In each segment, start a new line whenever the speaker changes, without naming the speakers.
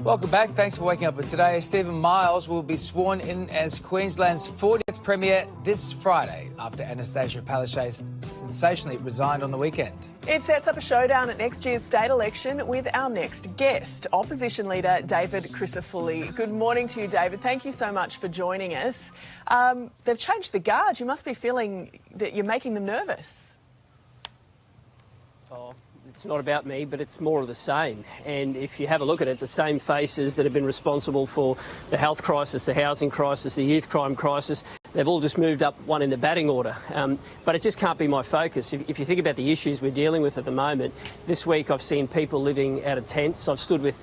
Welcome back. Thanks for waking up with today. Stephen Miles will be sworn in as Queensland's 40th Premier this Friday after Anastasia Palaszczuk sensationally resigned on the weekend.
It sets up a showdown at next year's state election with our next guest, Opposition Leader David Crisafulli. Good morning to you, David. Thank you so much for joining us. They've changed the guard. You must be feeling that you're making them nervous.
Oh, it's not about me, but it's more of the same. And if you have a look at it, the same faces that have been responsible for the health crisis, the housing crisis, the youth crime crisis, they've all just moved up one in the batting order. But it just can't be my focus. If you think about the issues we're dealing with at the moment, this week I've seen people living out of tents. I've stood with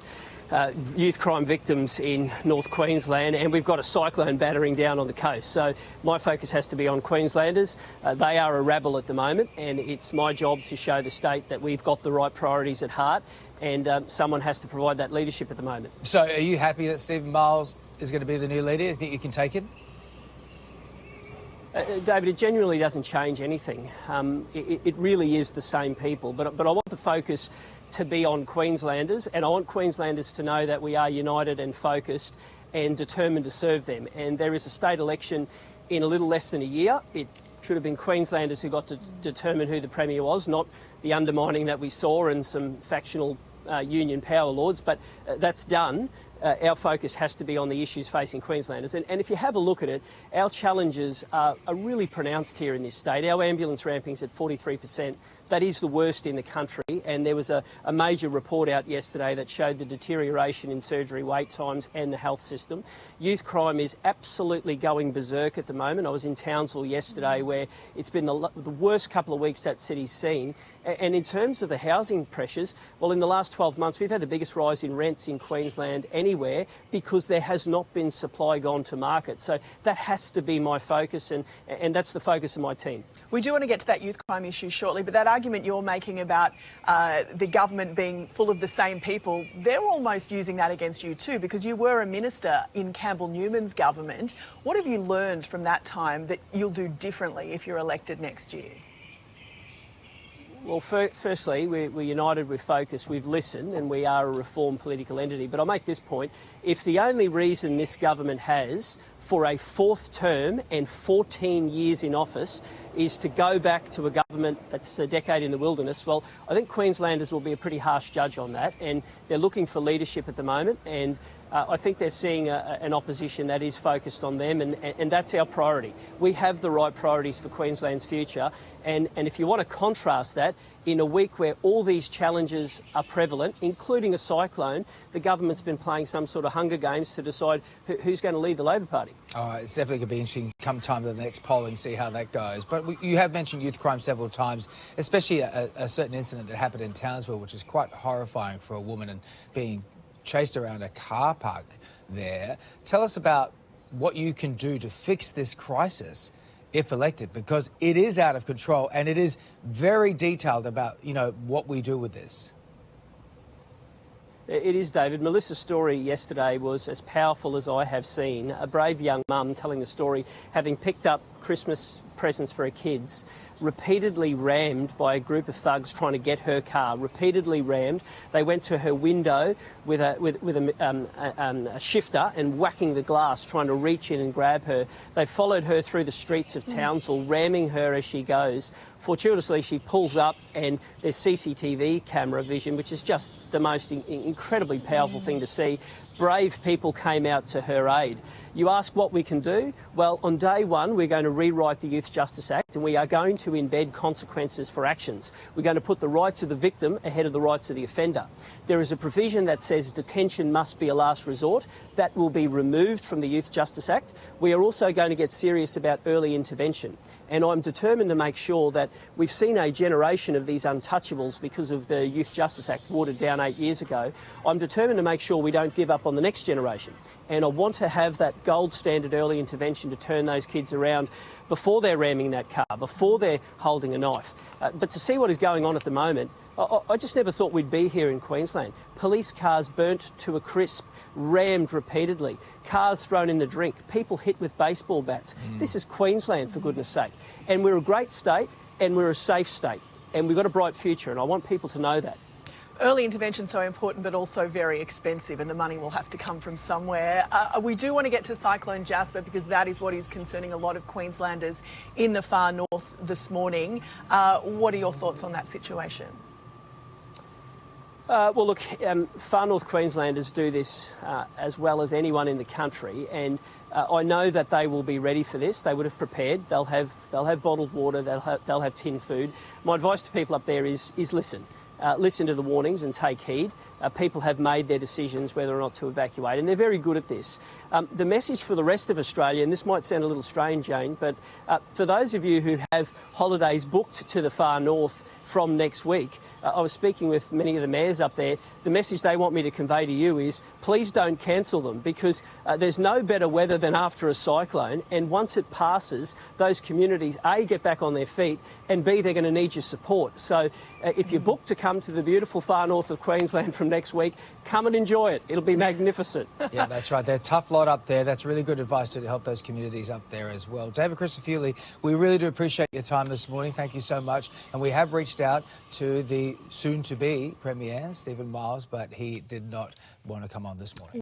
youth crime victims in North Queensland, and we've got a cyclone battering down on the coast. So my focus has to be on Queenslanders. They are a rabble at the moment, and it's my job to show the state that we've got the right priorities at heart, and someone has to provide that leadership at the moment.
So are you happy that Stephen Miles is going to be the new leader? Do you think you can take him?
David, it genuinely doesn't change anything. It really is the same people, but I want the focus to be on Queenslanders, and I want Queenslanders to know that we are united and focused and determined to serve them. And there is a state election in a little less than a year. It should have been Queenslanders who got to determine who the Premier was, not the undermining that we saw and some factional union power lords, but that's done. Our focus has to be on the issues facing Queenslanders. And if you have a look at it, our challenges are really pronounced here in this state. Our ambulance ramping's at 43%. That is the worst in the country, and there was a major report out yesterday that showed the deterioration in surgery wait times and the health system. Youth crime is absolutely going berserk at the moment. I was in Townsville yesterday, where it's been the worst couple of weeks that city's seen. And in terms of the housing pressures, well, in the last 12 months, we've had the biggest rise in rents in Queensland anywhere because there has not been supply gone to market. So that has to be my focus, and that's the focus of my team.
We do want to get to that youth crime issue shortly, but that argument you're making about the government being full of the same people, they're almost using that against you too, because you were a minister in Campbell Newman's government. What have you learned from that time that you'll do differently if you're elected next year?
Well, firstly, we're united with focus. We've listened, and we are a reformed political entity. But I'll make this point. If the only reason this government has for a fourth term and 14 years in office is to go back to a government that's a decade in the wilderness, well, I think Queenslanders will be a pretty harsh judge on that, and they're looking for leadership at the moment, and I think they're seeing an opposition that is focused on them, and that's our priority. We have the right priorities for Queensland's future, and if you want to contrast that, in a week where all these challenges are prevalent, including a cyclone, the government's been playing some sort of Hunger Games to decide who's going to lead the Labor Party. It's
definitely going to be interesting come time to the next polling, see how that goes. But you have mentioned youth crime several times, especially a certain incident that happened in Townsville, which is quite horrifying for a woman and being chased around a car park there. Tell us about what you can do to fix this crisis if elected, because it is out of control and it is very detailed about, what we do with this.
It is, David. Melissa's story yesterday was as powerful as I have seen. A brave young mum telling the story, having picked up Christmas presents for her kids, repeatedly rammed by a group of thugs trying to get her car, repeatedly rammed. They went to her window with a shifter and whacking the glass, trying to reach in and grab her. They followed her through the streets of Townsville, ramming her as she goes. Fortuitously, she pulls up and there's CCTV camera vision, which is just the most incredibly powerful thing to see. Brave people came out to her aid. You ask what we can do? Well, on day one, we're going to rewrite the Youth Justice Act, and we are going to embed consequences for actions. We're going to put the rights of the victim ahead of the rights of the offender. There is a provision that says detention must be a last resort. That will be removed from the Youth Justice Act. We are also going to get serious about early intervention. And I'm determined to make sure that we've seen a generation of these untouchables because of the Youth Justice Act watered down 8 years ago. I'm determined to make sure we don't give up on the next generation. And I want to have that gold standard early intervention to turn those kids around before they're ramming that car, before they're holding a knife. But to see what is going on at the moment, I just never thought we'd be here in Queensland. Police cars burnt to a crisp, rammed repeatedly, cars thrown in the drink, people hit with baseball bats. This is Queensland, for goodness sake. And we're a great state, and we're a safe state, and we've got a bright future, and I want people to know that.
Early intervention so important, but also very expensive, and the money will have to come from somewhere. We do want to get to Cyclone Jasper because that is what is concerning a lot of Queenslanders in the far north this morning. What are your thoughts on that situation?
Well, look, far north Queenslanders do this as well as anyone in the country, and I know that they will be ready for this. They would have prepared. They'll have bottled water. They'll have tin food. My advice to people up there is listen. Listen to the warnings and take heed. People have made their decisions whether or not to evacuate, and they're very good at this. The message for the rest of Australia, and this might sound a little strange, Jane, but for those of you who have holidays booked to the far north from next week, I was speaking with many of the mayors up there. The message they want me to convey to you is please don't cancel them, because there's no better weather than after a cyclone, and once it passes, those communities, A, get back on their feet, and B, they're going to need your support. So if you're booked to come to the beautiful far north of Queensland from next week, come and enjoy it. It'll be magnificent.
Yeah, that's right. They're a tough lot up there. That's really good advice to help those communities up there as well. David Christofiuli, we really do appreciate your time this morning. Thank you so much. And we have reached out to the soon-to-be Premier, Stephen Miles, but he did not want to come on this morning.